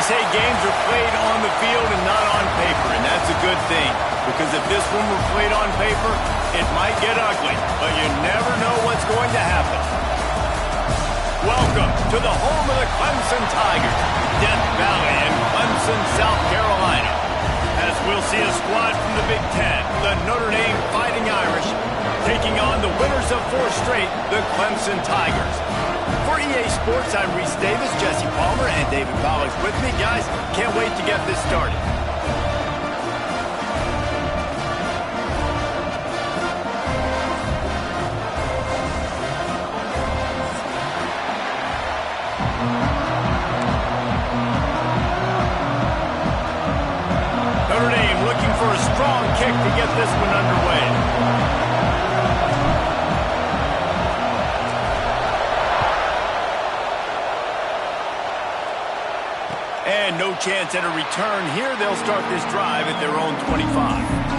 They say games are played on the field and not on paper, and that's a good thing. Because if this one were played on paper, it might get ugly, but you never know what's going to happen. Welcome to the home of the Clemson Tigers, Death Valley in Clemson, South Carolina. As we'll see a squad from the Big Ten, the Notre Dame Fighting Irish, taking on the winners of 4 straight, the Clemson Tigers. For EA Sports, I'm Reese Davis, Jesse Palmer, and David Pollack's with me. Guys, can't wait to get this started. Notre Dame looking for a strong kick to get this one underway. And no chance at a return here. They'll start this drive at their own 25.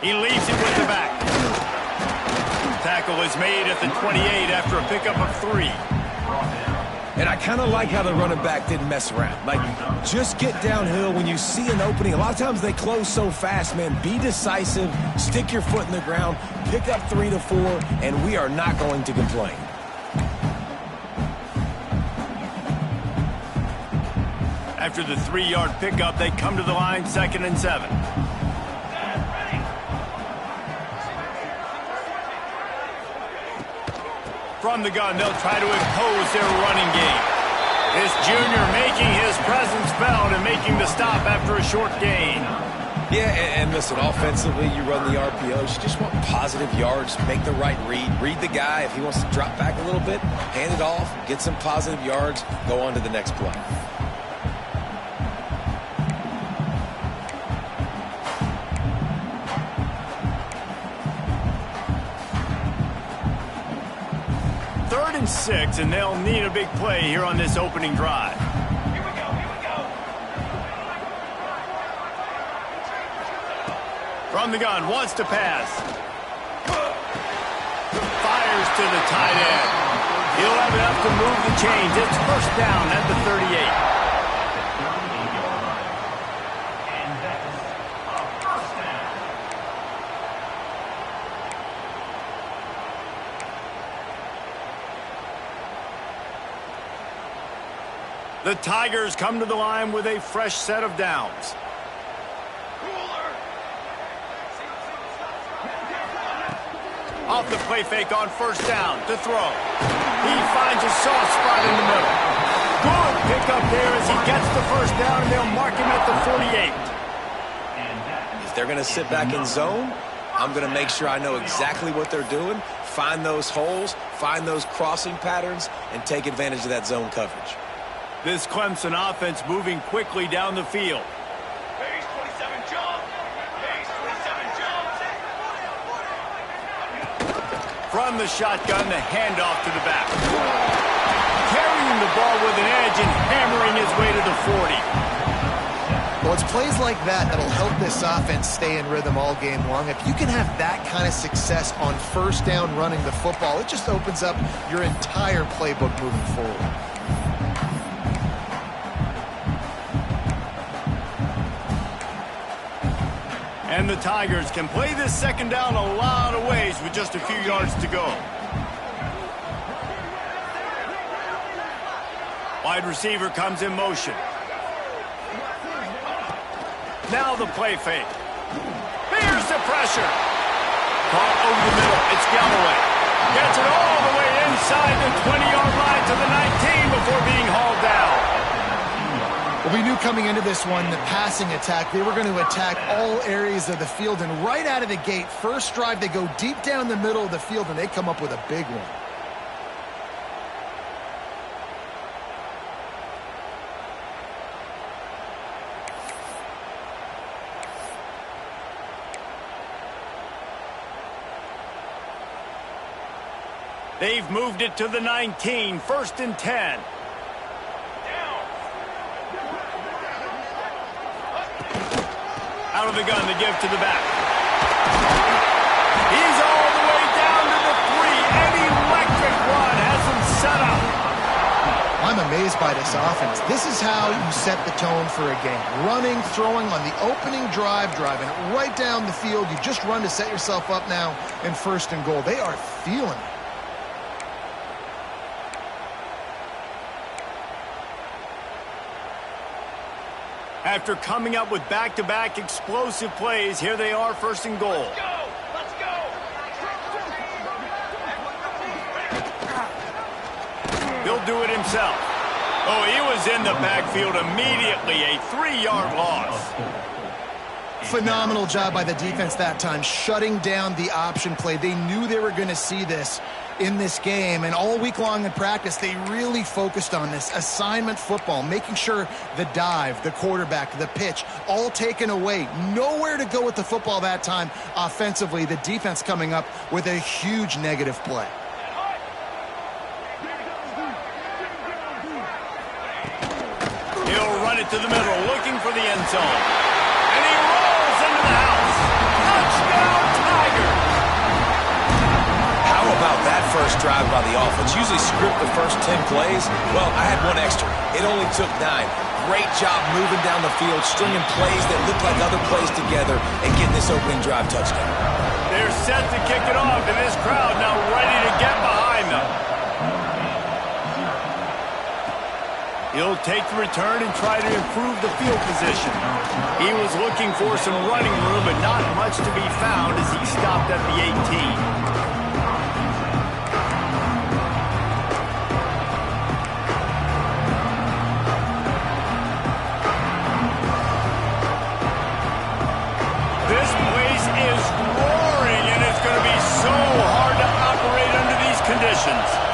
He leaves it with the back. Tackle is made at the 28 after a pickup of 3. And I kind of like how the running back didn't mess around. Like, just get downhill when you see an opening. A lot of times they close so fast, man. Be decisive, stick your foot in the ground, pick up 3 to 4, and we are not going to complain. After the 3-yard pickup, they come to the line, 2nd and 7. From the gun, they'll try to impose their running game. This junior making his presence felt and making the stop after a short gain. Yeah, and listen, offensively, you run the RPOs. You just want positive yards, make the right read. Read the guy. If he wants to drop back a little bit, hand it off, get some positive yards, go on to the next play. Third and 6, and they'll need a big play here on this opening drive. Here we go. From the gun, wants to pass. Fires to the tight end. He'll have enough to move the chains. It's first down at the 38. The Tigers come to the line with a fresh set of downs. Off the play fake on first down to throw. He finds a soft spot in the middle. Good pickup there as he gets the first down, and they'll mark him at the 48. If they're going to sit back in zone, I'm going to make sure I know exactly what they're doing, find those holes, find those crossing patterns, and take advantage of that zone coverage. This Clemson offense moving quickly down the field. Base 27 jump. Base 27 jump. From the shotgun, the handoff to the back. Carrying the ball with an edge and hammering his way to the 40. Well, it's plays like that that'll help this offense stay in rhythm all game long. If you can have that kind of success on first down running the football, it just opens up your entire playbook moving forward. And the Tigers can play this second down a lot of ways with just a few yards to go. Wide receiver comes in motion. Now the play fake. Here's the pressure. Caught over the middle. It's Galloway. Gets it all the way inside the 20-yard line to the 19 before being hauled down. Well, we knew coming into this one, the passing attack, they were going to attack all areas of the field. And right out of the gate, first drive, they go deep down the middle of the field, and they come up with a big one. They've moved it to the 19, 1st and 10. Out of the gun, the give to the back. He's all the way down to the 3. An electric run has him set up. I'm amazed by this offense. This is how you set the tone for a game. Running, throwing on the opening drive, driving it right down the field. You just run to set yourself up now in 1st and goal. They are feeling it. After coming up with back-to-back explosive plays, here they are, 1st and goal. Let's go! Let's go! He'll do it himself. Oh, he was in the backfield immediately. A 3-yard loss. Phenomenal job by the defense that time, shutting down the option play. They knew they were going to see this in this game, and all week long in practice, they really focused on this assignment football, making sure the dive, the quarterback, the pitch, all taken away. Nowhere to go with the football that time offensively. The defense coming up with a huge negative play. He'll run it to the middle, looking for the end zone. And he rolls into the house. Touchdown, Tigers! How about that first drive by the offense? Usually script the first 10 plays. Well, I had one extra. It only took 9. Great job moving down the field, stringing plays that look like other plays together, and getting this opening drive touchdown. They're set to kick it off, and this crowd now ready to get behind them. He'll take the return and try to improve the field position. He was looking for some running room, but not much to be found as he stopped at the 18. This place is roaring, and it's going to be so hard to operate under these conditions.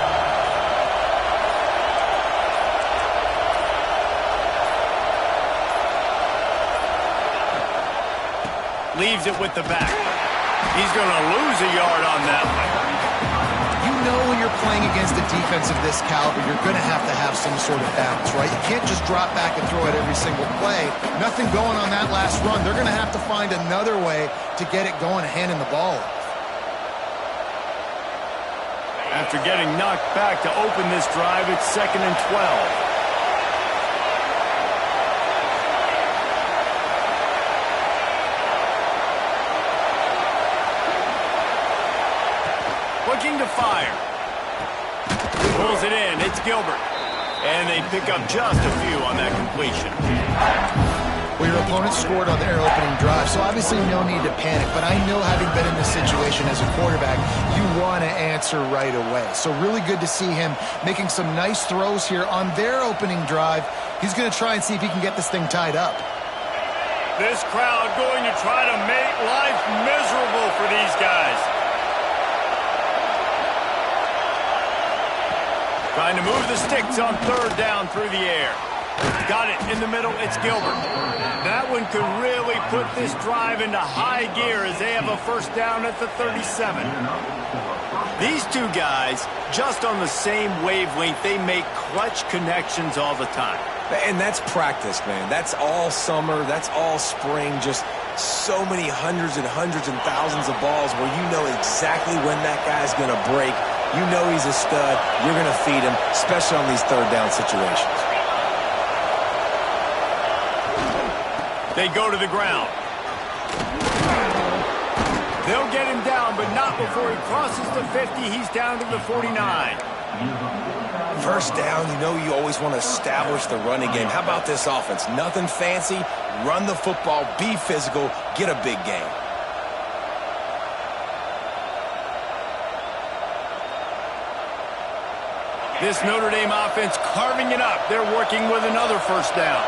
Leaves it with the back. He's going to lose a yard on that one. You know when you're playing against a defense of this caliber, you're going to have some sort of balance, right? You can't just drop back and throw it every single play. Nothing going on that last run. They're going to have to find another way to get it going and handing the ball off. After getting knocked back to open this drive, it's 2nd and 12. Looking to fire. Pulls it in. It's Gilbert. And they pick up just a few on that completion. Well, your opponent scored on their opening drive, so obviously no need to panic. But I know, having been in this situation as a quarterback, you want to answer right away. So really good to see him making some nice throws here on their opening drive. He's going to try and see if he can get this thing tied up. This crowd going to try to make life miserable for these guys. Trying to move the sticks on 3rd down through the air. Got it in the middle. It's Gilbert. That one could really put this drive into high gear as they have a 1st down at the 37. These two guys, just on the same wavelength, they make clutch connections all the time. And that's practice, man. That's all summer. That's all spring. Just so many hundreds and thousands of balls where you know exactly when that guy's going to break. You know he's a stud. You're going to feed him, especially on these 3rd down situations. They go to the ground. They'll get him down, but not before he crosses the 50. He's down to the 49. 1st down, you know you always want to establish the running game. How about this offense? Nothing fancy. Run the football, be physical, get a big gain. This Notre Dame offense carving it up. They're working with another 1st down.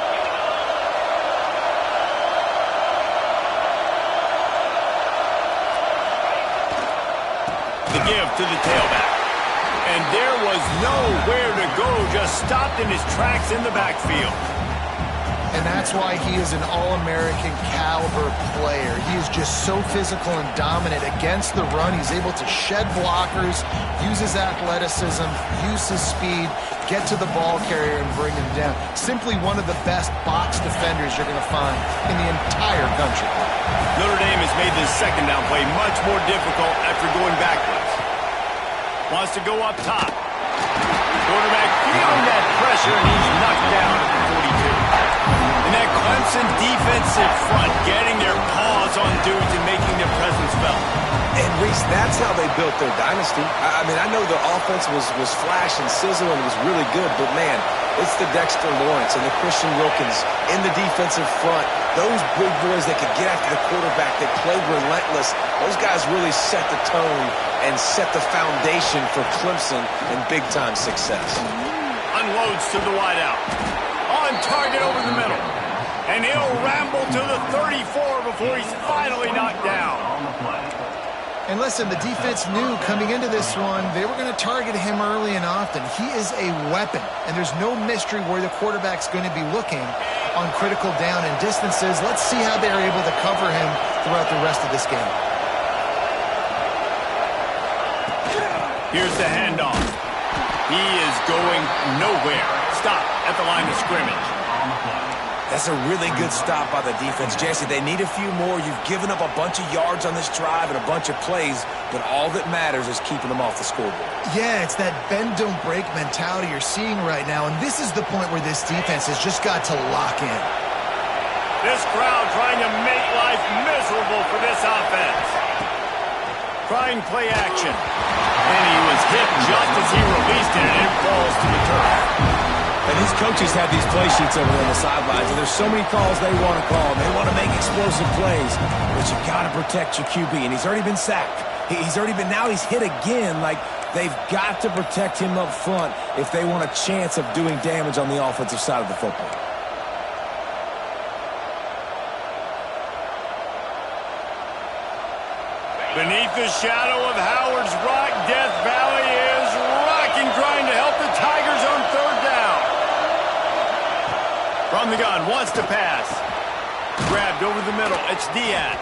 The give to the tailback. And there was nowhere to go, just stopped in his tracks in the backfield. And that's why he is an All-American caliber player. He is just so physical and dominant against the run. He's able to shed blockers, use his athleticism, use his speed, get to the ball carrier and bring him down. Simply one of the best box defenders you're going to find in the entire country. Notre Dame has made this second down play much more difficult after going backwards. Wants to go up top. Quarterback feeling that pressure, and he's knocked down at the 42. And that Clemson defensive front getting their paws on dudes and making their presence felt. And Reese, that's how they built their dynasty. I mean, I know the offense was flash and sizzle and was really good, but man, it's the Dexter Lawrence and the Christian Wilkins in the defensive front. Those big boys that could get after the quarterback, that played relentless. Those guys really set the tone and set the foundation for Clemson and big-time success. Unloads to the wideout. On target over the middle. And he'll ramble to the 34 before he's finally knocked down. And listen, the defense knew coming into this one, they were going to target him early and often. He is a weapon, and there's no mystery where the quarterback's going to be looking on critical down and distances. Let's see how they're able to cover him throughout the rest of this game. Here's the handoff. He is going nowhere. Stop at the line of scrimmage. That's a really good stop by the defense. Jesse, they need a few more. You've given up a bunch of yards on this drive and a bunch of plays, but all that matters is keeping them off the scoreboard. Yeah, it's that bend, don't break mentality you're seeing right now, and this is the point where this defense has just got to lock in. This crowd trying to make life miserable for this offense. Trying play action. And he was hit just as he released it, and it falls to the turf. And his coaches have these play sheets over there on the sidelines, and there's so many calls they want to call. They want to make explosive plays, but you got to protect your QB, and he's already been sacked. Now he's hit again. Like, they've got to protect him up front if they want a chance of doing damage on the offensive side of the football. Beneath the shadow of Howard's Rock, Death Valley is rocking, trying to help the Tigers on third down. From the gun, wants to pass. Grabbed over the middle, it's Diaz.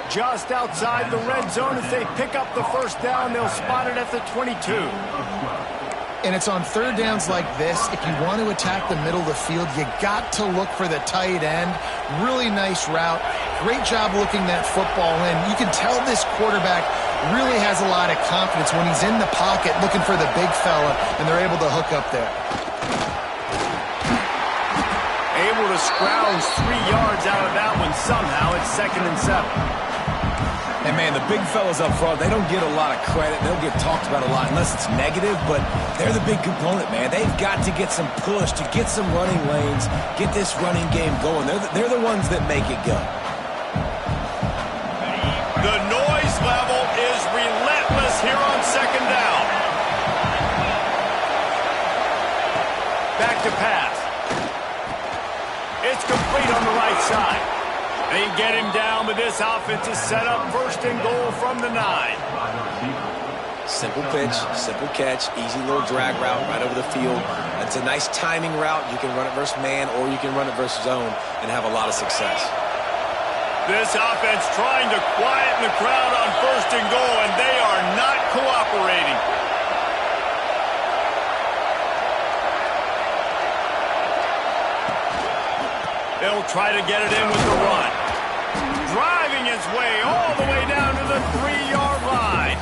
Just outside the red zone as they pick up the first down. They'll spot it at the 22. And it's on third downs like this, if you want to attack the middle of the field, you got to look for the tight end. Really nice route. Great job looking that football in. You can tell this quarterback really has a lot of confidence when he's in the pocket looking for the big fella, and they're able to hook up there. Able to scrounge 3 yards out of that one somehow. It's 2nd and 7. And, man, the big fellas up front, they don't get a lot of credit. They don't get talked about a lot unless it's negative, but they're the big component, man. They've got to get some push, to get some running lanes, get this running game going. They're the ones that make it go. The noise level is relentless here on 2nd down. Back to pass. It's complete on the right side. They get him down, but this offense is set up 1st and goal from the 9. Simple pitch, simple catch, easy little drag route right over the field. It's a nice timing route. You can run it versus man, or you can run it versus zone and have a lot of success. This offense trying to quieten the crowd on 1st and goal, and they are not cooperating. They'll try to get it in with the run. Driving his way all the way down to the 3-yard line.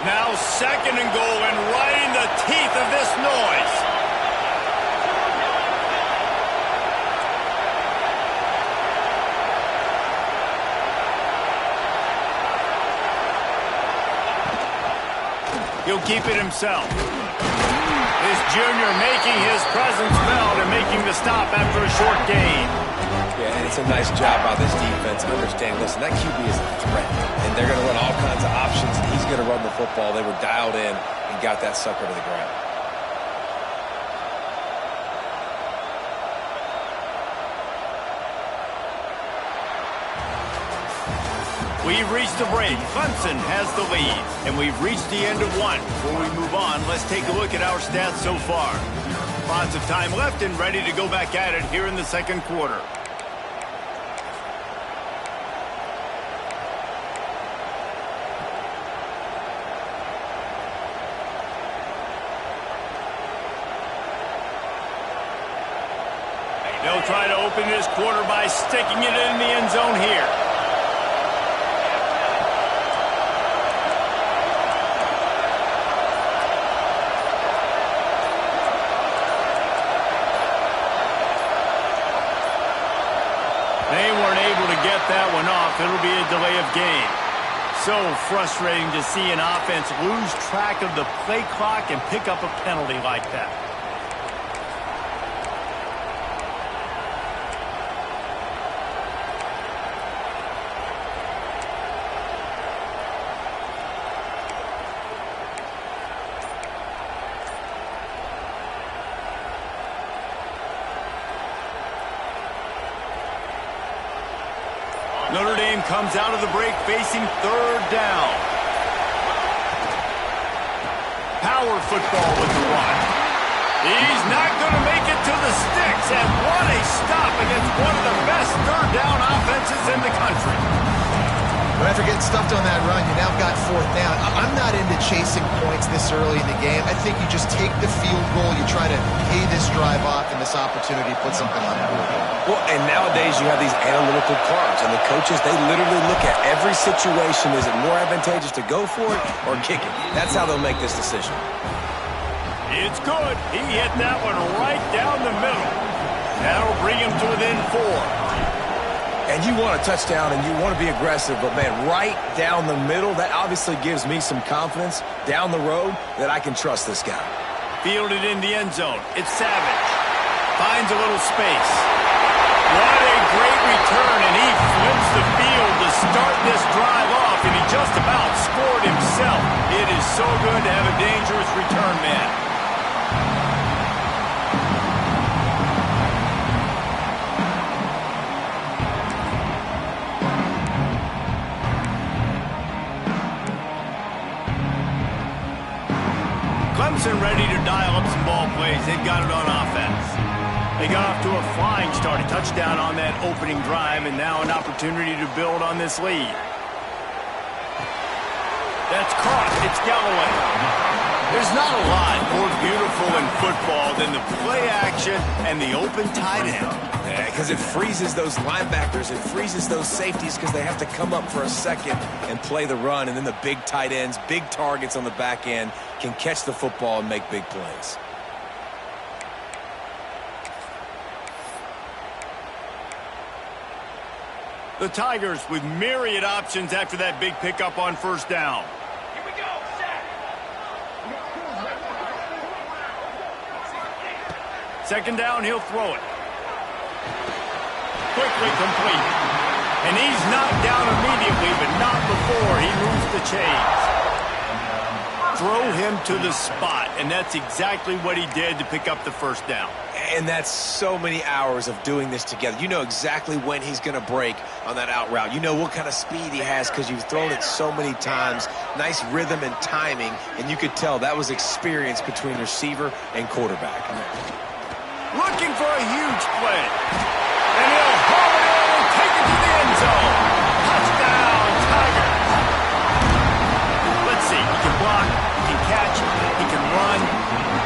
Now 2nd and goal, and right in the teeth of this noise. He'll keep it himself. This junior making his presence felt and making the stop after a short gain. Yeah, and it's a nice job by this defense understanding, listen, that QB is a threat, and they're going to run all kinds of options, and he's going to run the football. They were dialed in and got that sucker to the ground. We've reached the break. Clemson has the lead, and we've reached the end of one. Before we move on, let's take a look at our stats so far. Lots of time left and ready to go back at it here in the second quarter. They'll try to open this quarter by sticking it in the end zone here. They weren't able to get that one off. It'll be a delay of game. So frustrating to see an offense lose track of the play clock and pick up a penalty like that. Notre Dame comes out of the break facing third down. Power football with the run. He's not going to make it to the sticks, and what a stop against one of the best third down offenses in the country. But after getting stuffed on that run, you now got fourth down. I'm not into chasing points this early in the game. I think you just take the field goal, you try to pay this drive off and this opportunity to put something on the board. Well, and nowadays you have these analytical cards, and the coaches, they literally look at every situation. Is it more advantageous to go for it or kick it? That's how they'll make this decision. It's good. He hit that one right down the middle. That'll bring him to within 4. And you want a touchdown and you want to be aggressive, but, man, right down the middle, that obviously gives me some confidence down the road that I can trust this guy. Fielded in the end zone. It's Savage. Finds a little space. What a great return, and he flips the field to start this drive off, and he just about scored himself. It is so good to have a dangerous return man. Clemson ready to dial up some ball plays. They've got it on offense. They got off to a flying start, a touchdown on that opening drive, and now an opportunity to build on this lead. That's caught. It's Galloway. There's not a lot more beautiful in football than the play action and the open tight end. Because it freezes those linebackers. It freezes those safeties because they have to come up for a second and play the run. And then the big tight ends, big targets on the back end can catch the football and make big plays. The Tigers with myriad options after that big pickup on first down. Here we go, set. Second down, he'll throw it. Quickly complete. And he's knocked down immediately, but not before he moves the chains. Throw him to the spot, and that's exactly what he did to pick up the first down. And that's so many hours of doing this together. You know exactly when he's going to break on that out route. You know what kind of speed he has because you've thrown it so many times. Nice rhythm and timing, and you could tell that was experience between receiver and quarterback. Looking for a huge play. And he'll haul it in and take it to the end zone. Touchdown, Tigers. Let's see. He can block, he can catch, he can run.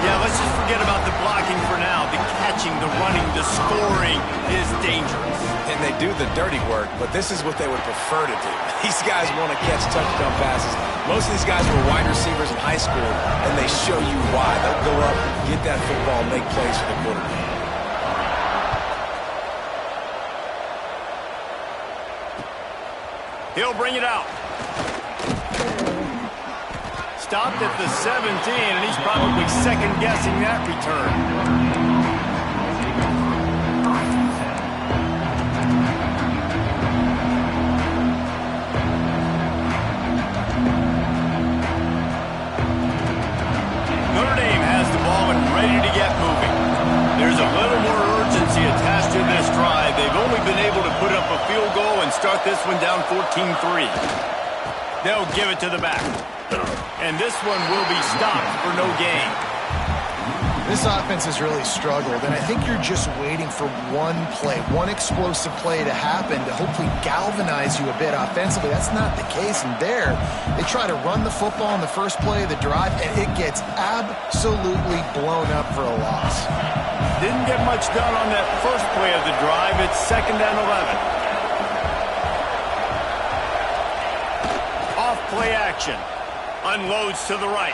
Yeah, let's just forget about the blocking for now. The catching, the running, the scoring is dangerous. And they do the dirty work, but this is what they would prefer to do. These guys want to catch touchdown passes. Most of these guys were wide receivers in high school, and they show you why. They'll go up, get that football, make plays for the quarterback. He'll bring it out. Stopped at the 17, and he's probably second-guessing that return. Notre Dame has the ball and ready to get moving. There's a little more urgency attached to this drive. They've only been able to put up a field goal and start this one down 14-3. They'll give it to the back. And this one will be stopped for no gain. This offense has really struggled, and I think you're just waiting for one play, one explosive play to happen to hopefully galvanize you a bit offensively. That's not the case, and there, they try to run the football in the first play of the drive, and it gets absolutely blown up for a loss. Didn't get much done on that first play of the drive. It's 2nd and 11. Off play action. Unloads to the right.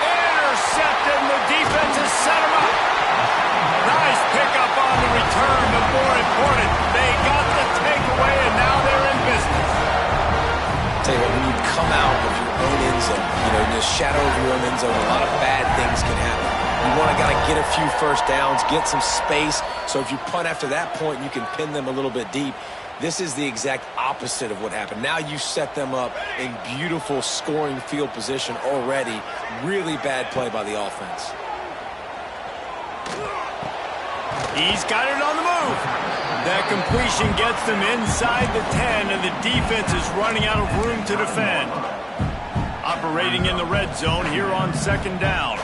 Intercepted, and the defense has set him up. Nice pickup on the return, but more important, they got the takeaway, and now they're in business. Tell you what, when you come out of your own end zone, in the shadow of your own end zone, a lot of bad things can happen. You want to gotta get a few first downs, get some space, so if you punt after that point, you can pin them a little bit deep. This is the exact opposite of what happened. Now you set them up in beautiful scoring field position already. Really bad play by the offense. He's got it on the move. That completion gets them inside the 10, and the defense is running out of room to defend. Operating in the red zone here on 2nd down.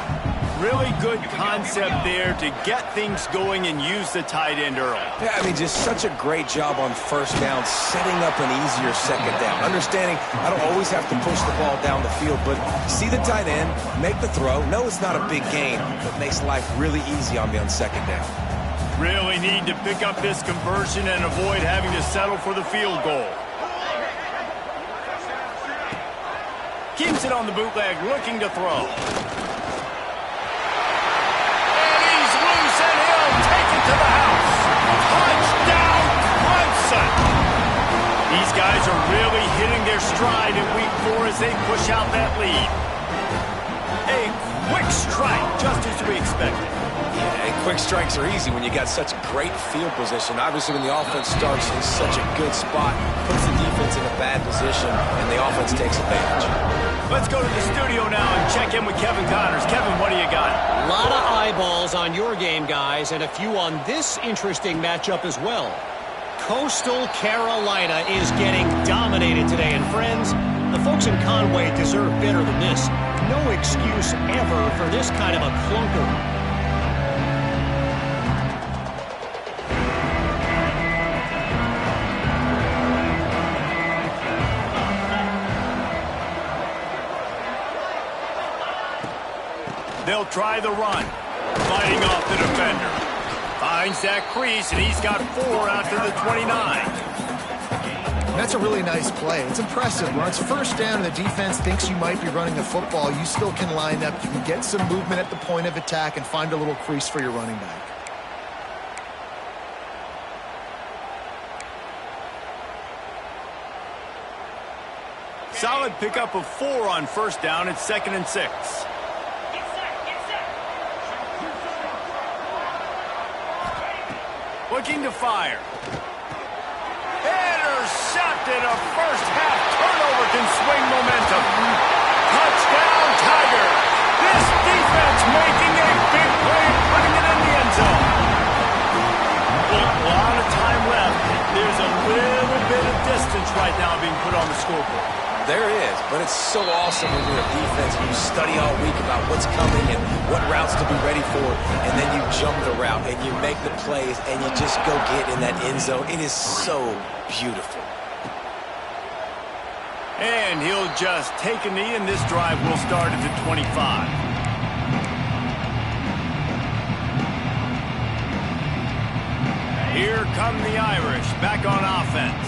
Really good concept there to get things going and use the tight end early. Yeah, just such a great job on first down, setting up an easier 2nd down. Understanding I don't always have to push the ball down the field, but see the tight end, make the throw. No, it's not a big gain, but makes life really easy on me on 2nd down. Really need to pick up this conversion and avoid having to settle for the field goal. Keeps it on the bootleg, looking to throw. To the house. Touchdown, Clemson. These guys are really hitting their stride in week 4 as they push out that lead. A quick strike, just as we expected. Yeah, and quick strikes are easy when you got such great field position. Obviously, when the offense starts in such a good spot, puts the defense in a bad position, and the offense takes advantage. Let's go to the studio now and check in with Kevin Connors. Kevin, what do you got? A lot of eyeballs on your game, guys, and a few on this interesting matchup as well. Coastal Carolina is getting dominated today, and friends, the folks in Conway deserve better than this. No excuse ever for this kind of a clunker. They'll try the run. Fighting off the defender. Finds that crease, and he's got 4 after the 29. That's a really nice play. It's impressive. When it's first down and the defense thinks you might be running the football, you still can line up. You can get some movement at the point of attack and find a little crease for your running back. Solid pickup of 4 on first down. It's 2nd and 6. Looking to fire. Intercepted. A first-half turnover can swing momentum. Touchdown, Tiger. This defense making a big play and putting it in the end zone. With a lot of time left, there's a little bit of distance right now being put on the scoreboard. There is, but it's so awesome when you're a defense and you study all week about what's coming and what routes to be ready for, and then you jump the route and you make the plays and you just go get in that end zone. It is so beautiful. And he'll just take a knee, and this drive will start at the 25. Here come the Irish, back on offense.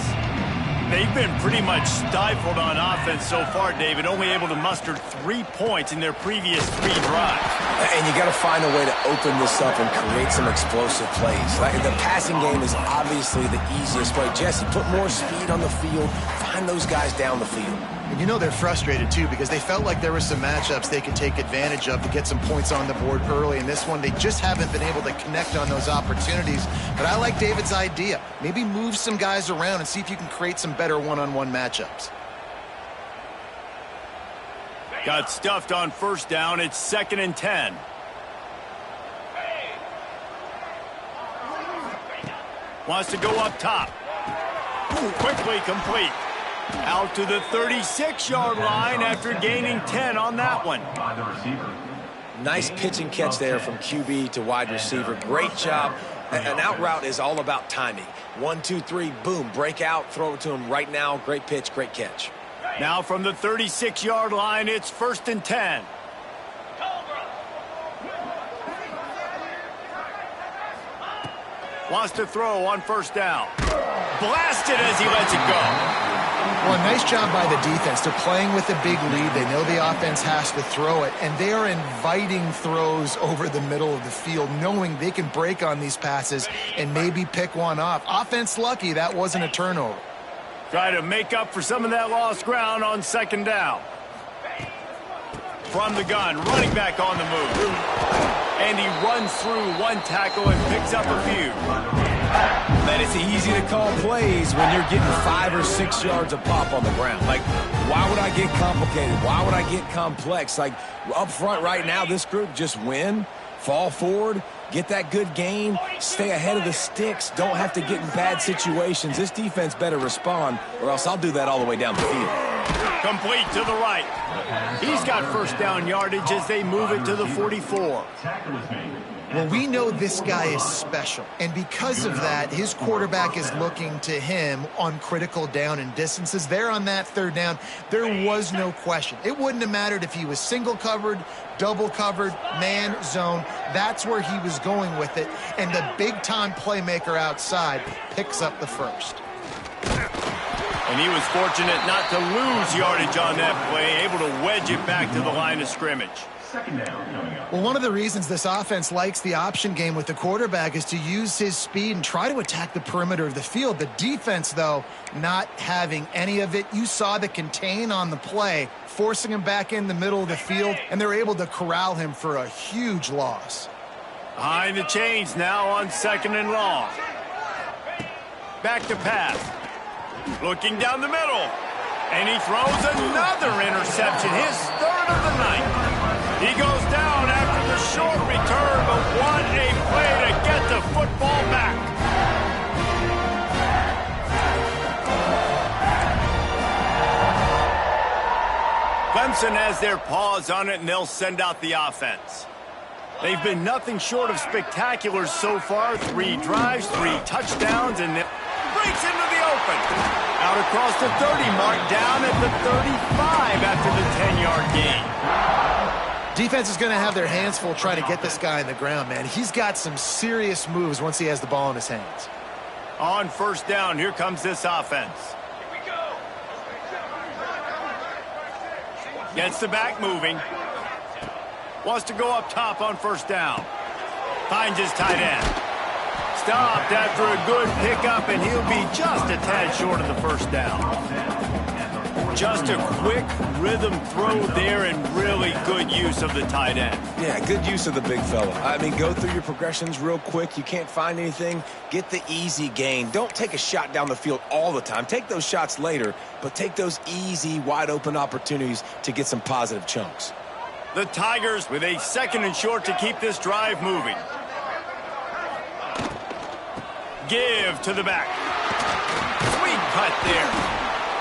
They've been pretty much stifled on offense so far, David, only able to muster 3 points in their previous 3 drives. And you got to find a way to open this up and create some explosive plays. The passing game is obviously the easiest way. Jesse, put more speed on the field. Find those guys down the field. And you know they're frustrated, too, because they felt like there were some matchups they could take advantage of to get some points on the board early. In this one, they just haven't been able to connect on those opportunities. But I like David's idea. Maybe move some guys around and see if you can create some better one-on-one matchups. Got stuffed on first down. It's 2nd and 10. Wants to go up top. Quickly complete. Out to the 36-yard line after gaining 10 on that one. Nice pitch and catch there from QB to wide receiver. Great job. An out route is all about timing. 1, 2, 3, boom, break out, throw it to him right now. Great pitch, great catch. Now from the 36-yard line, it's 1st and 10. Wants to throw on 1st down. Blasted as he lets it go. Well, nice job by the defense. They're playing with a big lead. They know the offense has to throw it, and they are inviting throws over the middle of the field, knowing they can break on these passes and maybe pick one off. Offense lucky that wasn't a turnover. Try to make up for some of that lost ground on 2nd down. From the gun, running back on the move. And he runs through one tackle and picks up a few. Man, it's easy to call plays when you're getting 5 or 6 yards of pop on the ground. Like, why would I get complicated? Why would I get complex? Like, up front right now, this group just win, fall forward, get that good gain, stay ahead of the sticks, don't have to get in bad situations. This defense better respond, or else I'll do that all the way down the field. Complete to the right. He's got 1st down yardage as they move it to the 44. Well, we know this guy is special, and because of that, his quarterback is looking to him on critical down and distances. There on that 3rd down, there was no question. It wouldn't have mattered if he was single covered, double covered, man, zone. That's where he was going with it, and the big-time playmaker outside picks up the 1st. And he was fortunate not to lose yardage on that play, able to wedge it back to the line of scrimmage. Well, one of the reasons this offense likes the option game with the quarterback is to use his speed and try to attack the perimeter of the field. The defense, though, not having any of it. You saw the contain on the play, forcing him back in the middle of the field, and they're able to corral him for a huge loss. Behind the chains now on 2nd and long. Back to pass. Looking down the middle. And he throws another interception, his 3rd of the night. He goes down after the short return, but what a play to get the football back. Clemson has their paws on it, and they'll send out the offense. They've been nothing short of spectacular so far. 3 drives, 3 touchdowns, and it breaks into the open. Out across the 30 mark, down at the 35 after the 10-yard gain. Defense is going to have their hands full trying to get this guy in the ground, man. He's got some serious moves once he has the ball in his hands. On 1st down, here comes this offense. Here we go. Gets the back moving. Wants to go up top on 1st down. Finds his tight end. Stopped after a good pickup, and he'll be just a tad short of the 1st down. Just a quick rhythm throw there and really good use of the tight end. Yeah, good use of the big fella. I mean, go through your progressions real quick. You can't find anything. Get the easy gain. Don't take a shot down the field all the time. Take those shots later, but take those easy, wide-open opportunities to get some positive chunks. The Tigers with a 2nd and short to keep this drive moving. Give to the back. Sweet cut there.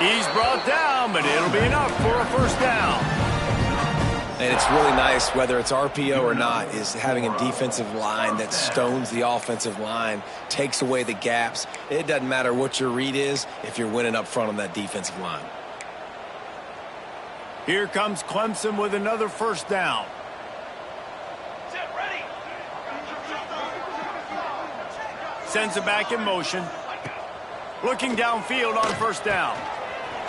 He's brought down, but it'll be enough for a 1st down. And it's really nice, whether it's RPO or not, is having a defensive line that stones the offensive line, takes away the gaps. It doesn't matter what your read is if you're winning up front on that defensive line. Here comes Clemson with another 1st down. Set, ready. Sends it back in motion. Looking downfield on 1st down.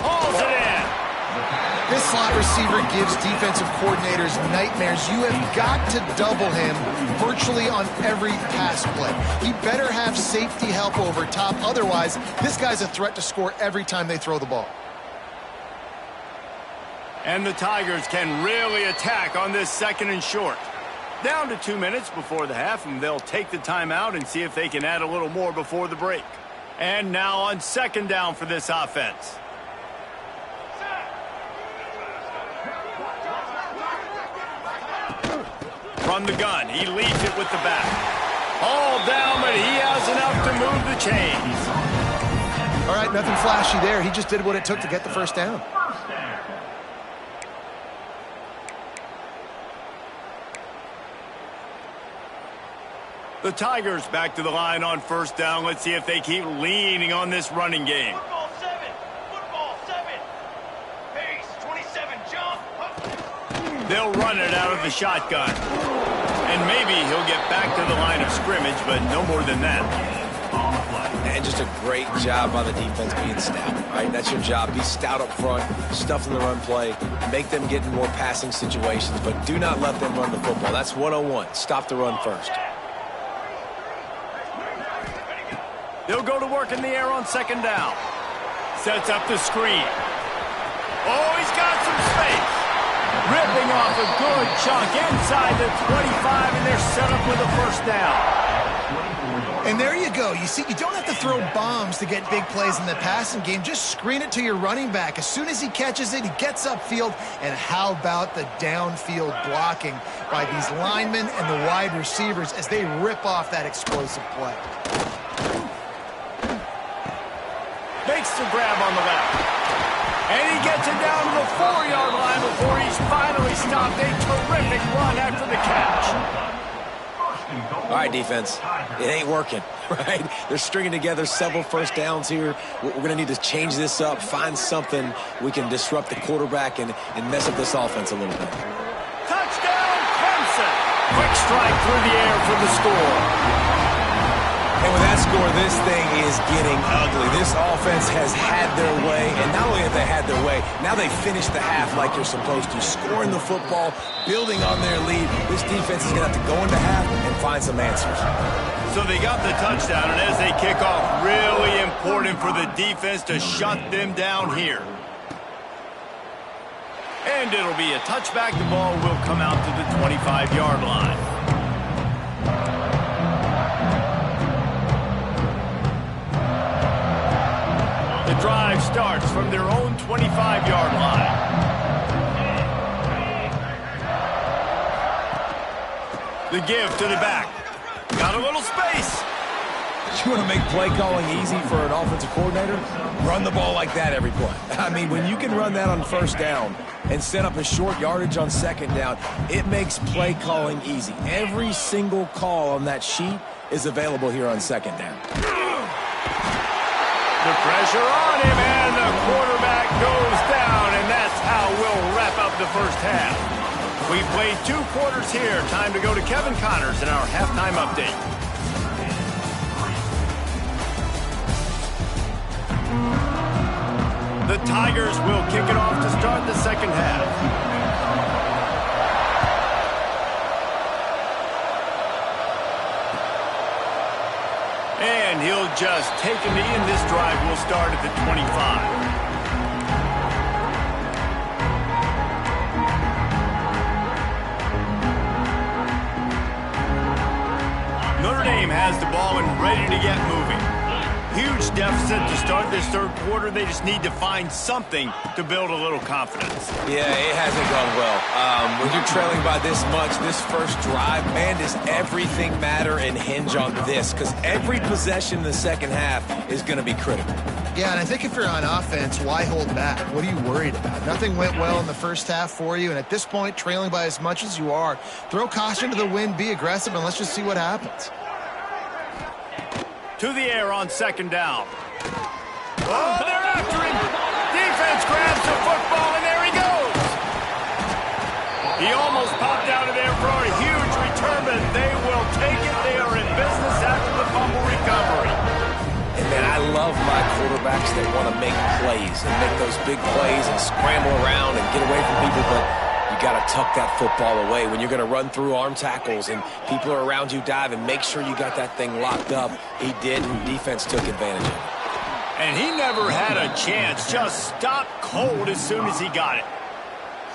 Hauls it in. This slot receiver gives defensive coordinators nightmares. You have got to double him virtually on every pass play. He better have safety help over top. Otherwise, this guy's a threat to score every time they throw the ball. And the Tigers can really attack on this 2nd and short. Down to 2 minutes before the half, and they'll take the timeout and see if they can add a little more before the break. And now on 2nd down for this offense. From the gun, he leads it with the back. All down, but he has enough to move the chains. All right, nothing flashy there. He just did what it took to get the first down. The Tigers back to the line on first down. Let's see if they keep leaning on this running game. Football 7. Football 7. Pace, 27, jump. They'll run it out of the shotgun. And maybe he'll get back to the line of scrimmage, but no more than that. And just a great job by the defense being stout, right? That's your job. Be stout up front, stuff in the run play, make them get in more passing situations, but do not let them run the football. That's 101. Stop the run first. They'll go to work in the air on second down. Sets up the screen. Oh, he's got some space. Ripping off a good chunk inside the 25, and they're set up with a first down. And there you go. You see, you don't have to throw bombs to get big plays in the passing game. Just screen it to your running back. As soon as he catches it, he gets upfield. And how about the downfield blocking by these linemen and the wide receivers as they rip off that explosive play. Makes the grab on the left. And he gets it down to the 4-yard line before he's finally stopped. A terrific run after the catch. All right, defense, it ain't working, right? They're stringing together several first downs here. We're going to need to change this up, find something we can disrupt the quarterback and mess up this offense a little bit. Touchdown, Clemson! Quick strike through the air for the score. And with that score, this thing is getting ugly. This offense has had their way, and not only have they had their way, now they finished the half like you're supposed to, scoring the football, building on their lead. This defense is going to have to go into half and find some answers. So they got the touchdown, and as they kick off, really important for the defense to shut them down here. And it'll be a touchback. The ball will come out to the 25-yard line. The drive starts from their own 25-yard line. The give to the back. Got a little space. You want to make play calling easy for an offensive coordinator? Run the ball like that every play. I mean, when you can run that on first down and set up a short yardage on second down, it makes play calling easy. Every single call on that sheet is available here on second down. The pressure on him, and the quarterback goes down, and that's how we'll wrap up the first half. We've played 2 quarters here. Time to go to Kevin Connors in our halftime update. The Tigers will kick it off to start the second half. And he'll just take a knee, and this drive will start at the 25. Notre Dame has the ball and ready to get moving. Huge deficit to start this third quarter. They just need to find something to build a little confidence. Yeah, it hasn't gone well. When you're trailing by this much, this first drive, man, does everything matter and hinge on this? Because every possession in the second half is going to be critical. Yeah, and I think if you're on offense, why hold back? What are you worried about? Nothing went well in the first half for you, and at this point, trailing by as much as you are, throw caution to the wind, be aggressive, and let's just see what happens. To the air on second down. Oh, they're after him. Defense grabs the football, and there he goes. He almost popped out of there for a huge return, but they will take it. They are in business after the fumble recovery. And, man, I love my quarterbacks that want to make plays and make those big plays and scramble around and get away from people, but you got to tuck that football away. When you're going to run through arm tackles and people are around you diving, make sure you got that thing locked up. He did, and defense took advantage of it. And he never had a chance. Just stopped cold as soon as he got it.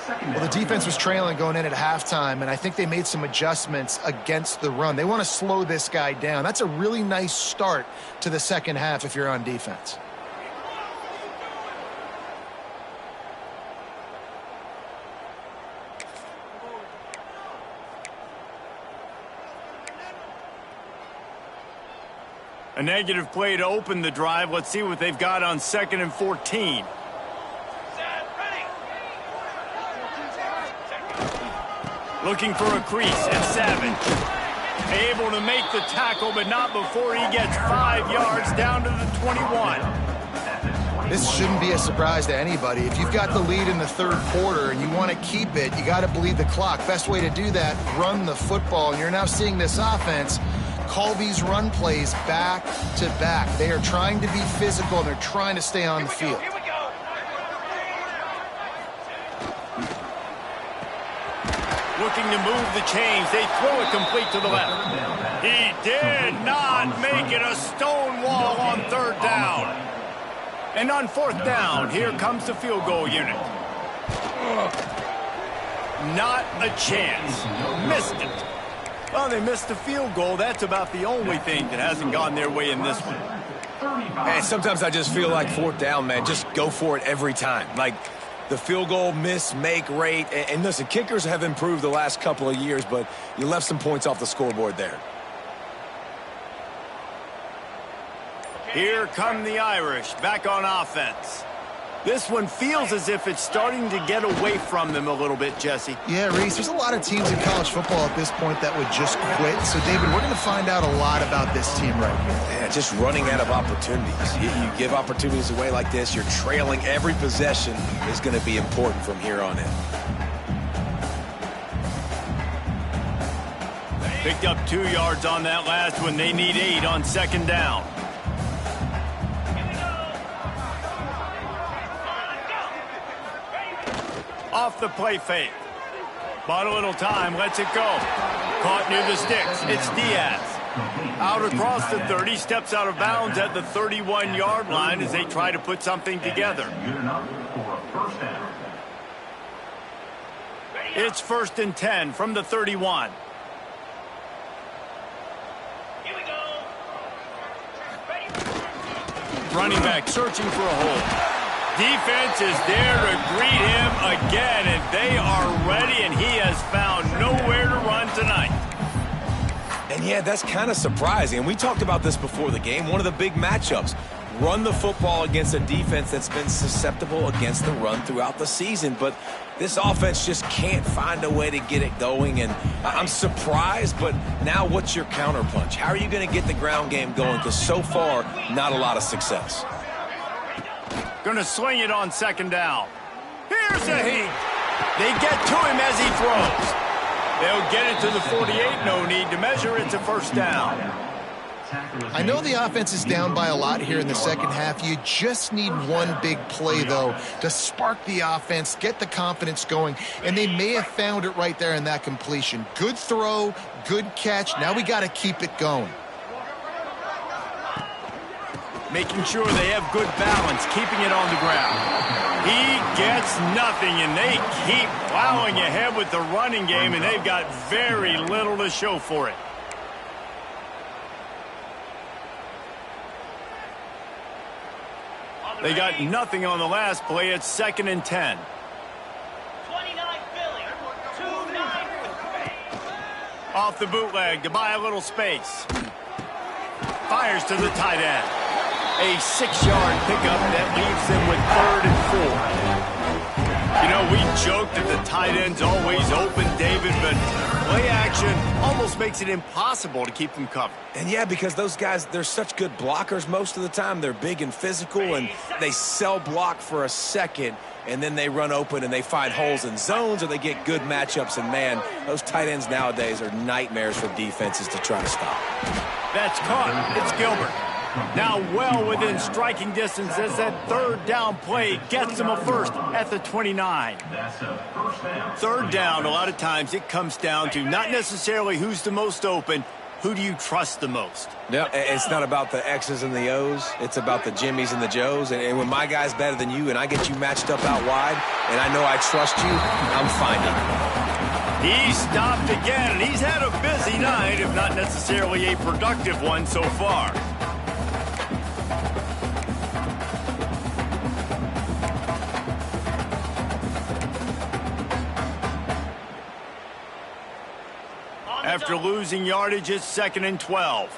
Well, the defense was trailing going in at halftime, and I think they made some adjustments against the run. They want to slow this guy down. That's a really nice start to the second half if you're on defense. A negative play to open the drive. Let's see what they've got on 2nd and 14. Looking for a crease, and Savage able to make the tackle, but not before he gets 5 yards down to the 21. This shouldn't be a surprise to anybody. If you've got the lead in the third quarter and you want to keep it, you got to bleed the clock. Best way to do that, run the football. And you're now seeing this offense call these run plays back to back. They are trying to be physical, and they're trying to stay on the field. Looking to move the chains. They throw it complete to the left. He did not make it a stone wall on 3rd down. And on 4th down, here comes the field goal unit. Not a chance. Missed it. Well, they missed the field goal. That's about the only thing that hasn't gone their way in this one. And sometimes I just feel like 4th down, man, just go for it every time. Like the field goal miss-make rate. And listen, kickers have improved the last couple of years, but you left some points off the scoreboard there. Here come the Irish, back on offense. This one feels as if it's starting to get away from them a little bit, Jesse. Yeah, Reese, there's a lot of teams in college football at this point that would just quit. So, David, we're going to find out a lot about this team right here. Yeah, just running out of opportunities. You give opportunities away like this, you're trailing every possession is going to be important from here on in. Picked up 2 yards on that last one. They need 8 on 2nd down. Off the play fake. Bought a little time, lets it go. Caught near the sticks. It's Diaz. Out across the 30, steps out of bounds at the 31-yard line as they try to put something together. It's 1st and 10 from the 31. Running back searching for a hole. Defense is there to greet him again, and they are ready, and he has found nowhere to run tonight. And yeah, that's kind of surprising. And we talked about this before the game. One of the big matchups. Run the football against a defense that's been susceptible against the run throughout the season. But this offense just can't find a way to get it going. And I'm surprised, but now what's your counterpunch? How are you going to get the ground game going? Because so far, not a lot of success. Going to sling it on 2nd down. Here's a heat. They get to him as he throws. They'll get it to the 48. No need to measure. It's a 1st down. I know the offense is down by a lot here in the second half. You just need one big play, though, to spark the offense, get the confidence going, and they may have found it right there in that completion. Good throw, good catch. Now we got to keep it going. Making sure they have good balance, keeping it on the ground. He gets nothing, and they keep plowing ahead with the running game, and they've got very little to show for it. They got nothing on the last play. It's 2nd and 10. 29 Philly. 2-9. Off the bootleg to buy a little space. Fires to the tight end. A 6-yard pickup that leaves them with 3rd and 4. You know, we joked that the tight end's always open, David, but play action almost makes it impossible to keep them covered. And yeah, because those guys, they're such good blockers most of the time. They're big and physical, and they sell block for a second, and then they run open and they find holes in zones, or they get good matchups. And man, those tight ends nowadays are nightmares for defenses to try to stop. That's caught. It's Gilbert. Now well within striking distance as that 3rd down play gets them a 1st at the 29. 3rd down, a lot of times it comes down to not necessarily who's the most open, who do you trust the most? Yeah, it's not about the X's and the O's. It's about the Jimmies and the Joes. And when my guy's better than you and I get you matched up out wide and I know I trust you, I'm finding it. He stopped again, and he's had a busy night, if not necessarily a productive one so far. On the After losing yardage, it's 2nd and 12.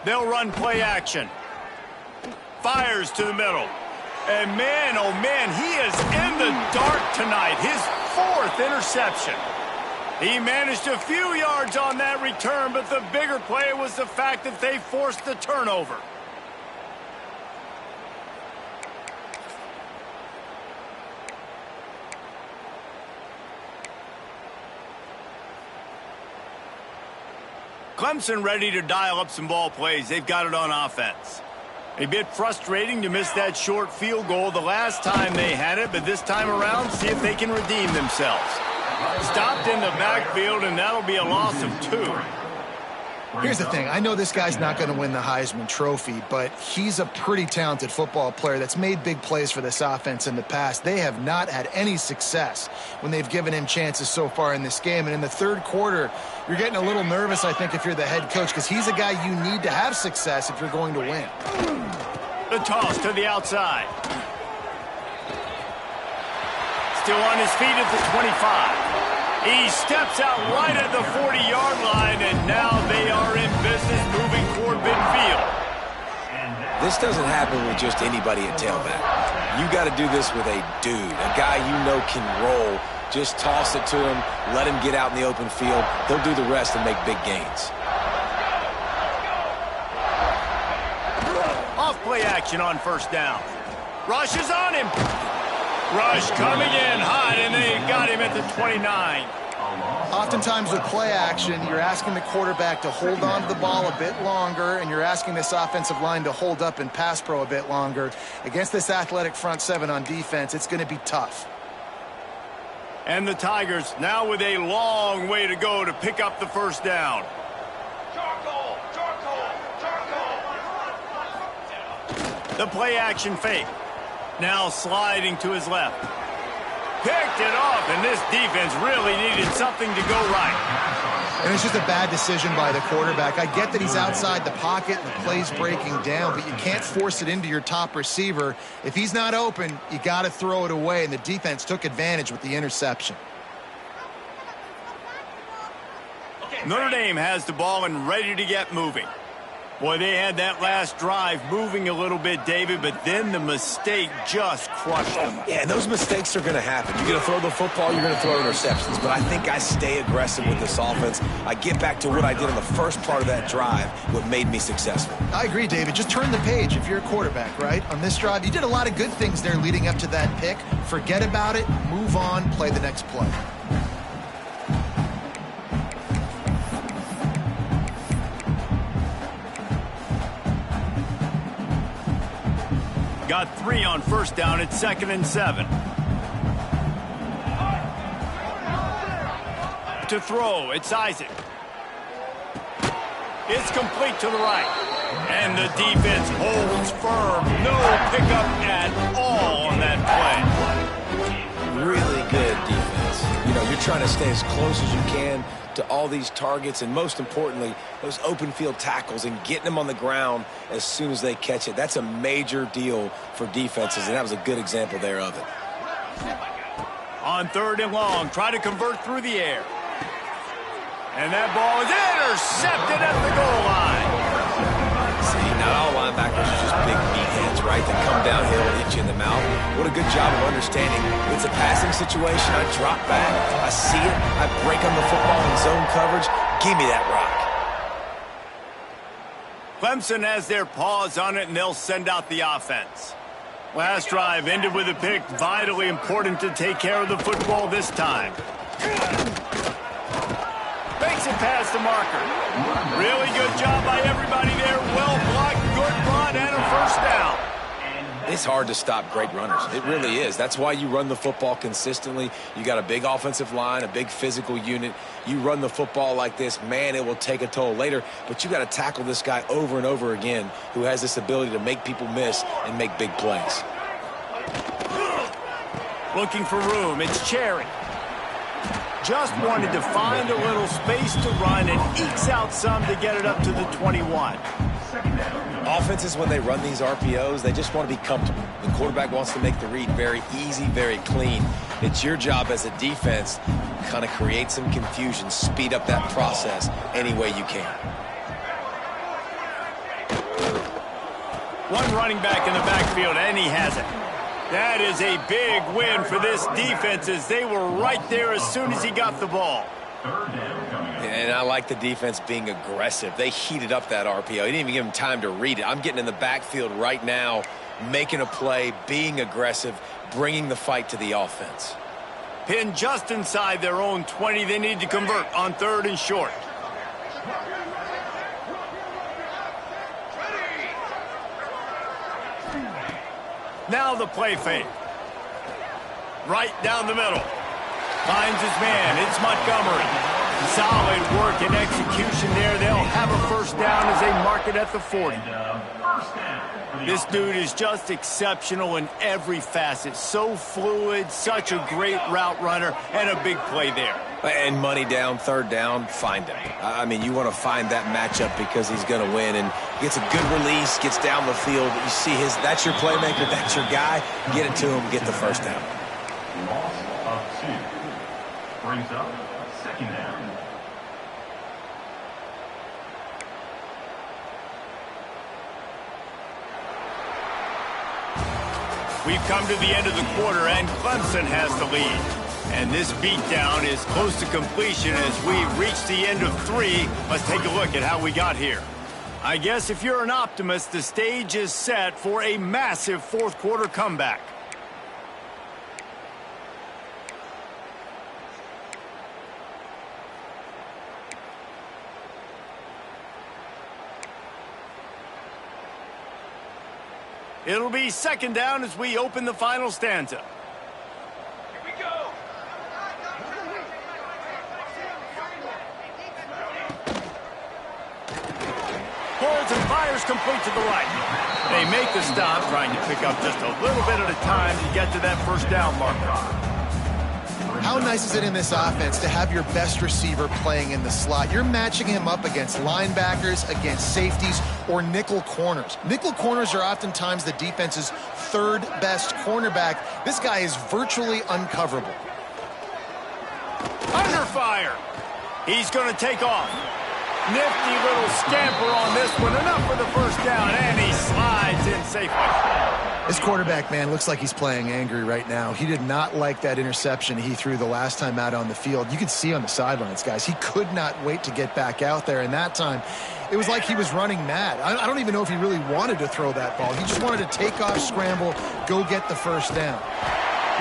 They'll run play action. Fires to the middle. And man, oh man, he is in the dark tonight. His 4th interception. He managed a few yards on that return, but the bigger play was the fact that they forced the turnover. Clemson ready to dial up some ball plays. They've got it on offense. A bit frustrating to miss that short field goal the last time they had it, but this time around, see if they can redeem themselves. Stopped in the backfield, and that'll be a loss of 2. Here's the thing. I know this guy's not going to win the Heisman Trophy, but he's a pretty talented football player that's made big plays for this offense in the past. They have not had any success when they've given him chances so far in this game. And in the third quarter, you're getting a little nervous, I think, if you're the head coach, because he's a guy you need to have success if you're going to win. The toss to the outside. Still on his feet at the 25. He steps out right at the 40-yard line, and now they are in business moving toward midfield. This doesn't happen with just anybody at tailback. You got to do this with a dude, a guy you know can roll. Just toss it to him, let him get out in the open field. He'll do the rest and make big gains. Off play action on first down. Rush is on him. Rush coming in hot, and they got him at the 29. Oftentimes with play action, you're asking the quarterback to hold on to the ball a bit longer, and you're asking this offensive line to hold up in pass pro a bit longer. Against this athletic front 7 on defense, it's going to be tough. And the Tigers now with a long way to go to pick up the first down. Charcoal! Charcoal! Charcoal! The play action fake. Now sliding to his left. Picked it off, and this defense really needed something to go right. And it's just a bad decision by the quarterback. I get that he's outside the pocket and the play's breaking down, but you can't force it into your top receiver. If he's not open, you got to throw it away, and the defense took advantage with the interception. Notre Dame has the ball and ready to get moving. Boy, they had that last drive moving a little bit, David, but then the mistake just crushed them. Yeah, and those mistakes are going to happen. You're going to throw the football, you're going to throw interceptions, but I think I stay aggressive with this offense. I get back to what I did in the first part of that drive, what made me successful. I agree, David. Just turn the page if you're a quarterback, right? On this drive, you did a lot of good things there leading up to that pick. Forget about it, move on, play the next play. Got 3 on first down at 2nd and 7. To throw, it's Isaac. It's complete to the right. And the defense holds firm. No pickup at all on that play. Really good defense. You know, you're trying to stay as close as you can to all these targets, and most importantly, those open field tackles and getting them on the ground as soon as they catch it. That's a major deal for defenses, and that was a good example there of it. On 3rd and long, try to convert through the air. And that ball is intercepted at the goal line. See, not all linebackers are just big meatheads, right? They come downhill and hit you in the mouth. What a good job of understanding. It's a passing situation. I drop back. I see it. I break on the football in zone coverage. Give me that rock. Clemson has their paws on it, and they'll send out the offense. Last drive ended with a pick. Vitally important to take care of the football this time. Makes it past the marker. Really good job by everybody there. Well blocked, good run, and a first down. It's hard to stop great runners. It really is. That's why you run the football consistently. You got a big offensive line, a big physical unit. You run the football like this, man, it will take a toll later. But you got to tackle this guy over and over again who has this ability to make people miss and make big plays. Looking for room. It's Cherry. Just wanted to find a little space to run and ekes out some to get it up to the 21. Offenses, when they run these RPOs, they just want to be comfortable. The quarterback wants to make the read very easy, very clean. It's your job as a defense to kind of create some confusion, speed up that process any way you can. One running back in the backfield, and he has it. That is a big win for this defense as they were right there as soon as he got the ball. And I like the defense being aggressive. They heated up that RPO. He didn't even give him time to read it. I'm getting in the backfield right now, making a play, being aggressive, bringing the fight to the offense. Pinned just inside their own 20. They need to convert on 3rd and short. Now the play fake. Right down the middle. Finds his man. It's Montgomery. Solid work and execution there. They'll have a first down as they mark it at the 40. This dude is just exceptional in every facet. So fluid, such a great route runner, and a big play there. And money down, 3rd down, find him. I mean, you want to find that matchup because he's going to win. And gets a good release, gets down the field. You see that's your playmaker, that's your guy. Get it to him, get the first down. Loss of 2. Brings up 2nd down. We've come to the end of the quarter, and Clemson has the lead. And this beatdown is close to completion as we reach the end of 3. Let's take a look at how we got here. I guess if you're an optimist, the stage is set for a massive 4th quarter comeback. It'll be 2nd down as we open the final stanza. Here we go. Holds and fires complete to the right. They make the stop, trying to pick up just a little bit at a time to get to that first down marker. How nice is it in this offense to have your best receiver playing in the slot? You're matching him up against linebackers, against safeties, or nickel corners. Nickel corners are oftentimes the defense's 3rd best cornerback. This guy is virtually uncoverable. Under fire. He's going to take off. Nifty little scamper on this one. Enough for the first down, and he slides in safely. This quarterback, man, looks like he's playing angry right now. He did not like that interception he threw the last time out on the field. You could see on the sidelines, guys, he could not wait to get back out there. And that time, it was like he was running mad. I don't even know if he really wanted to throw that ball. He just wanted to take off, scramble, go get the first down.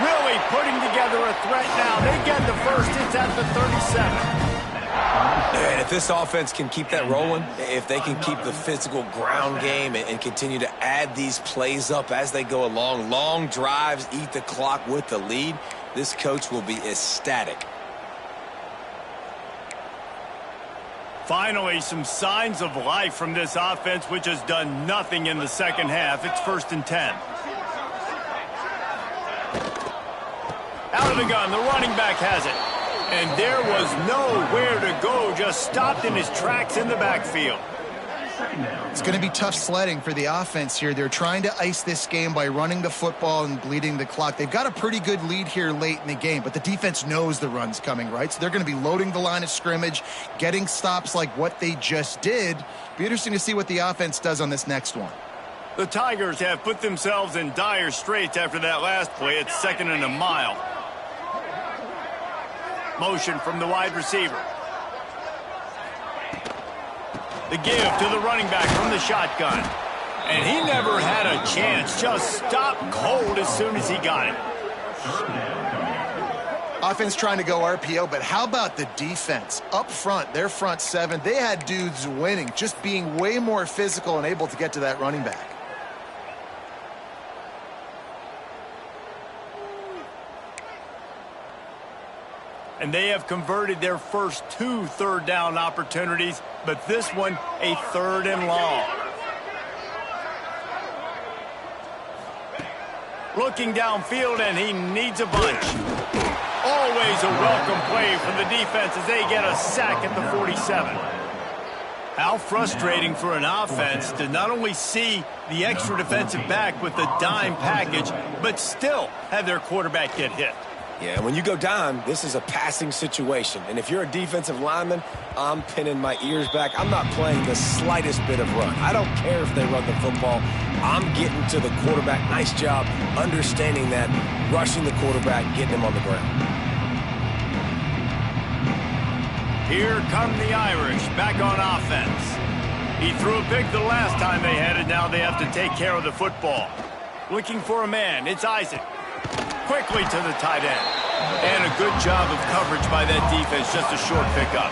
Really putting together a threat now. They get the first. It's at the 37. And if this offense can keep that rolling, if they can keep the physical ground game and continue to add these plays up as they go along, long drives, eat the clock with the lead, this coach will be ecstatic. Finally, some signs of life from this offense, which has done nothing in the second half. It's 1st and 10. Out of the gun, the running back has it. And there was nowhere to go, just stopped in his tracks in the backfield. It's going to be tough sledding for the offense here. They're trying to ice this game by running the football and bleeding the clock. They've got a pretty good lead here late in the game, but the defense knows the run's coming, right? So they're going to be loading the line of scrimmage, getting stops like what they just did. Be interesting to see what the offense does on this next one. The Tigers have put themselves in dire straits after that last play. It's 2nd and a mile. Motion from the wide receiver. The give to the running back from the shotgun. And he never had a chance. Just stopped cold as soon as he got it. Offense trying to go RPO, but how about the defense? Up front, their front 7, they had dudes winning, just being way more physical and able to get to that running back. And they have converted their first 2 3rd down opportunities, but this one a 3rd and long. Looking downfield, and he needs a bunch. Always a welcome play from the defense as they get a sack at the 47. How frustrating for an offense to not only see the extra defensive back with the dime package, but still have their quarterback get hit. Yeah, and when you go down, this is a passing situation. And if you're a defensive lineman, I'm pinning my ears back. I'm not playing the slightest bit of run. I don't care if they run the football. I'm getting to the quarterback. Nice job understanding that, rushing the quarterback, getting him on the ground. Here come the Irish back on offense. He threw a pick the last time they had it. Now they have to take care of the football. Looking for a man. It's Isaac. Quickly to the tight end. And a good job of coverage by that defense. Just a short pickup.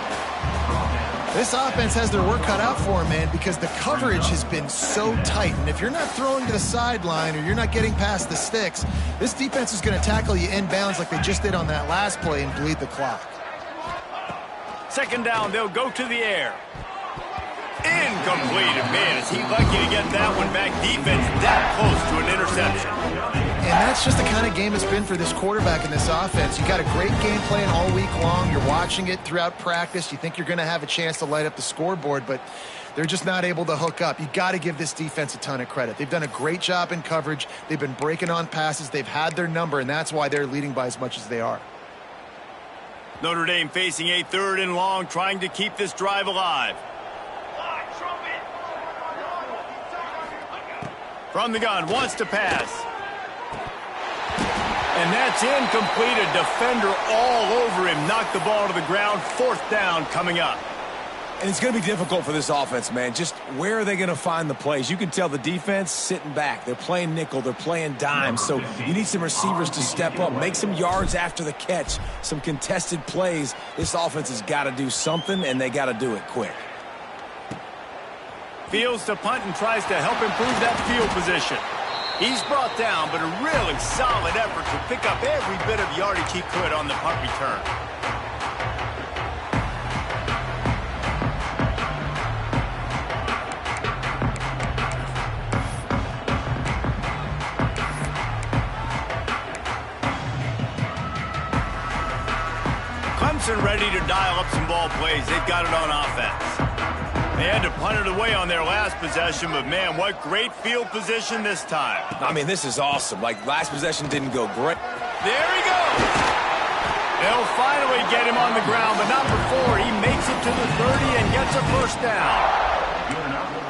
This offense has their work cut out for them, man, because the coverage has been so tight. And if you're not throwing to the sideline or you're not getting past the sticks, this defense is going to tackle you inbounds like they just did on that last play and bleed the clock. Second down, they'll go to the air. Incomplete. Man, is he lucky to get that one back. Defense that close to an interception. And that's just the kind of game it's been for this quarterback in this offense. You got a great game plan all week long. You're watching it throughout practice. You think you're going to have a chance to light up the scoreboard, but they're just not able to hook up. You got to give this defense a ton of credit. They've done a great job in coverage. They've been breaking on passes. They've had their number, and that's why they're leading by as much as they are. Notre Dame facing a 3rd and long, trying to keep this drive alive. From the gun, wants to pass. And that's incomplete. A defender all over him. Knocked the ball to the ground. 4th down coming up. And it's going to be difficult for this offense, man. Just where are they going to find the plays? You can tell the defense sitting back. They're playing nickel. They're playing dime. So you need some receivers to step up, make some yards after the catch, some contested plays. This offense has got to do something, and they got to do it quick. Fields to punt and tries to help improve that field position. He's brought down, but a really solid effort to pick up every bit of yardage he could on the punt return. Clemson ready to dial up some ball plays. They've got it on offense. They had to punt it away on their last possession, but man, what great field position this time. I mean, this is awesome. Like, last possession didn't go great. There he goes. They'll finally get him on the ground, but not before he makes it to the 30 and gets a 1st down.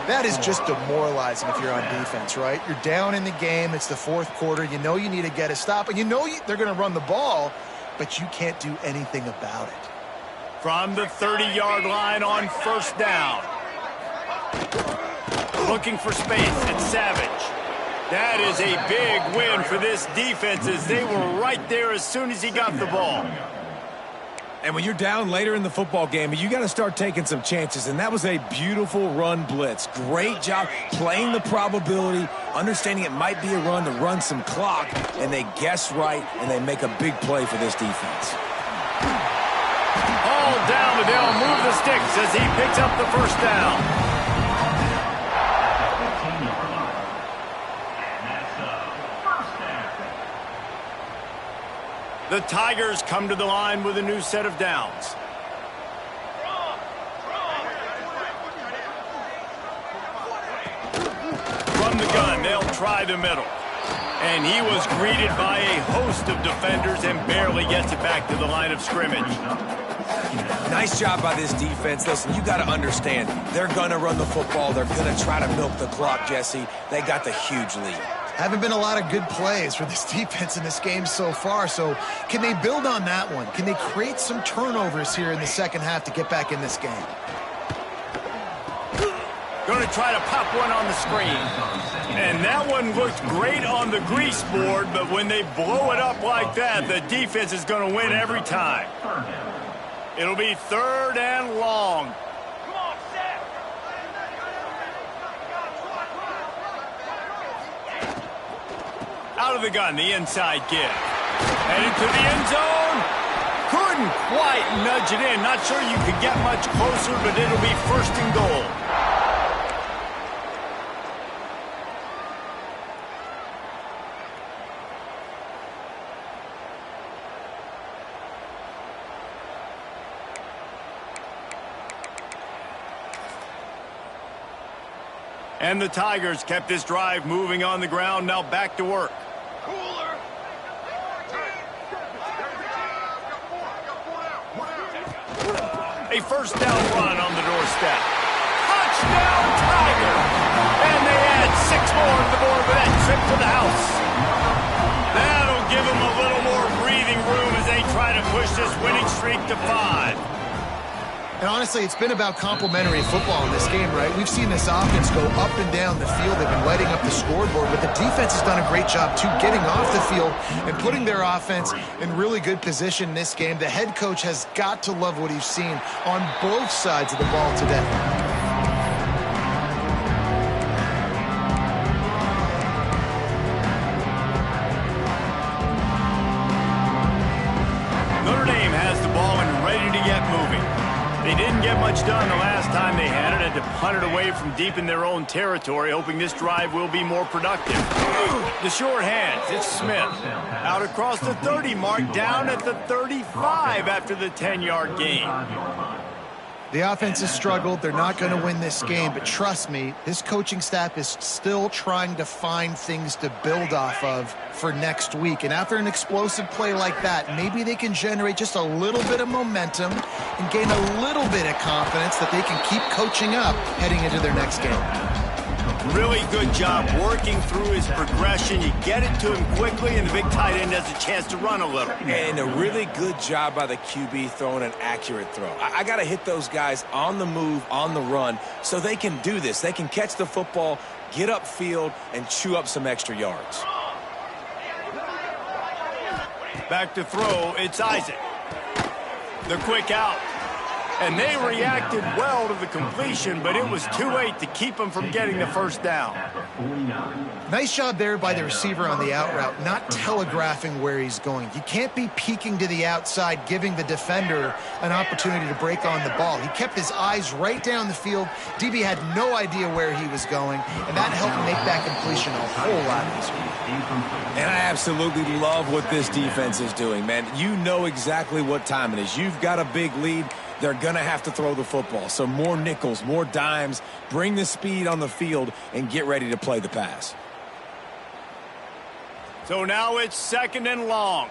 That is just demoralizing if you're on defense, right? You're down in the game. It's the 4th quarter. You know you need to get a stop, and you know they're going to run the ball, but you can't do anything about it. From the 30-yard line on 1st down. Looking for space. It's Savage. That is a big win for this defense as they were right there as soon as he got the ball. And when you're down later in the football game, you got to start taking some chances. And that was a beautiful run blitz. Great job playing the probability, understanding it might be a run to run some clock, and they guess right, and they make a big play for this defense. All down, but they'll move the sticks as he picks up the 1st down. The Tigers come to the line with a new set of downs. From the gun, they'll try the middle. And he was greeted by a host of defenders and barely gets it back to the line of scrimmage. Nice job by this defense. Listen, you got to understand, they're going to run the football. They're going to try to milk the clock, Jesse. They got the huge lead. Haven't been a lot of good plays for this defense in this game so far, so can they build on that one? Can they create some turnovers here in the second half to get back in this game? Going to try to pop one on the screen. And that one looked great on the grease board, but when they blow it up like that, the defense is going to win every time. It'll be 3rd and long. Out of the gun, the inside give. And into the end zone. Couldn't quite nudge it in. Not sure you could get much closer, but it'll be 1st and goal. And the Tigers kept this drive moving on the ground. Now back to work. Cooler. A first down run on the doorstep. Touchdown, Tiger! And they add 6 more to the board with that trip to the house. That'll give them a little more breathing room as they try to push this winning streak to 5. And honestly, it's been about complementary football in this game, right? We've seen this offense go up and down the field. They've been lighting up the scoreboard, but the defense has done a great job, too, getting off the field and putting their offense in really good position in this game. The head coach has got to love what he's seen on both sides of the ball today. Notre Dame has the ball and ready to get moving. They didn't get much done the last time they had it. Had to punt it away from deep in their own territory, hoping this drive will be more productive. The short hands, it's Smith. Out across the 30 mark, down at the 35 after the 10-yard gain. The offense has struggled. They're not going to win this game, but trust me, this coaching staff is still trying to find things to build off of for next week. And after an explosive play like that, maybe they can generate just a little bit of momentum and gain a little bit of confidence that they can keep coaching up heading into their next game. Really good job working through his progression. You get it to him quickly, and the big tight end has a chance to run a little. And a really good job by the QB throwing an accurate throw. I got to hit those guys on the move, on the run, so they can do this. They can catch the football, get upfield, and chew up some extra yards. Back to throw, it's Isaac. The quick out. And they reacted well to the completion, but it was too late to keep them from getting the first down. Nice job there by the receiver on the out route, not telegraphing where he's going. You can't be peeking to the outside, giving the defender an opportunity to break on the ball. He kept his eyes right down the field. DB had no idea where he was going, and that helped make that completion a whole lot easier. And I absolutely love what this defense is doing, man. You know exactly what time it is. You've got a big lead. They're going to have to throw the football. So more nickels, more dimes, bring the speed on the field, and get ready to play the pass. So now it's 2nd and long.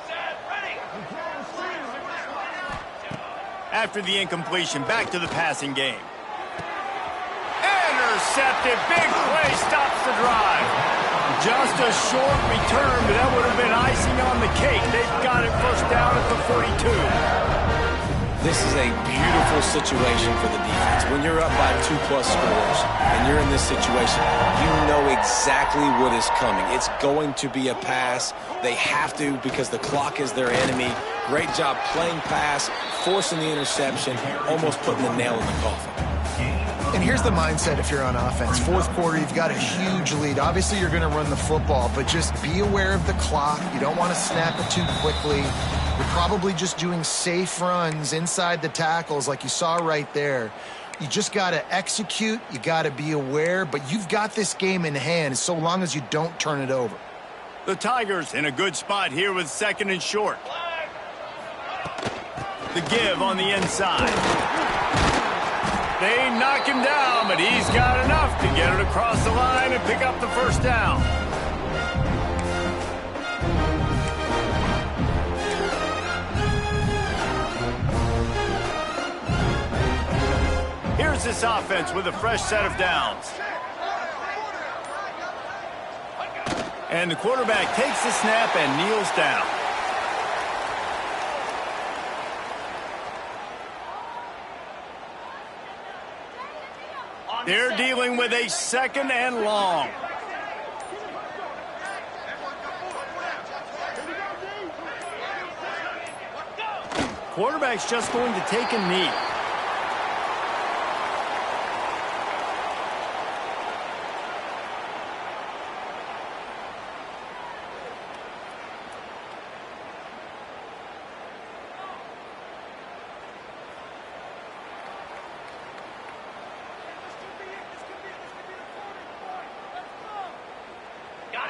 Set, ready. After the incompletion, back to the passing game. Intercepted. Big play stops the drive. Just a short return, but that would have been icing on the cake. They've got it first down at the 42. This is a beautiful situation for the defense. When you're up by 2+ scores and you're in this situation, you know exactly what is coming. It's going to be a pass. They have to because the clock is their enemy. Great job playing pass, forcing the interception, almost putting the nail in the coffin. And here's the mindset if you're on offense. Fourth quarter, you've got a huge lead. Obviously, you're going to run the football, but just be aware of the clock. You don't want to snap it too quickly. You're probably just doing safe runs inside the tackles like you saw right there. You just got to execute. You got to be aware, but you've got this game in hand so long as you don't turn it over. The Tigers in a good spot here with 2nd and short. The give on the inside. They knock him down, but he's got enough to get it across the line and pick up the first down. Here's this offense with a fresh set of downs. And the quarterback takes the snap and kneels down. They're dealing with a 2nd and long. Quarterback's just going to take a knee.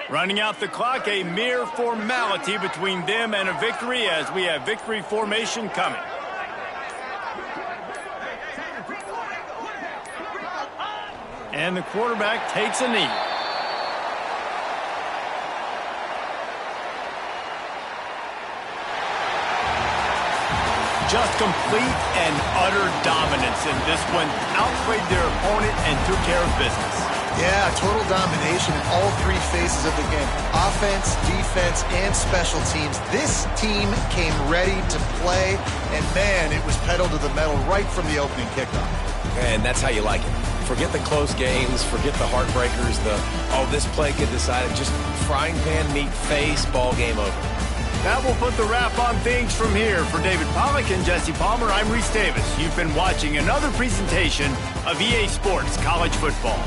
Running out the clock, a mere formality between them and a victory as we have victory formation coming. And the quarterback takes a knee. just complete and utter dominance in this one. Outplayed their opponent and took care of business. Yeah, total domination in all three phases of the game. Offense, defense, and special teams. This team came ready to play, and man, it was pedal to the metal right from the opening kickoff. And that's how you like it. Forget the close games, forget the heartbreakers, this play could decide it. Just frying pan meet face, ball game over. That will put the wrap on things from here. For David Pollack and Jesse Palmer, I'm Reese Davis. You've been watching another presentation of EA Sports College Football.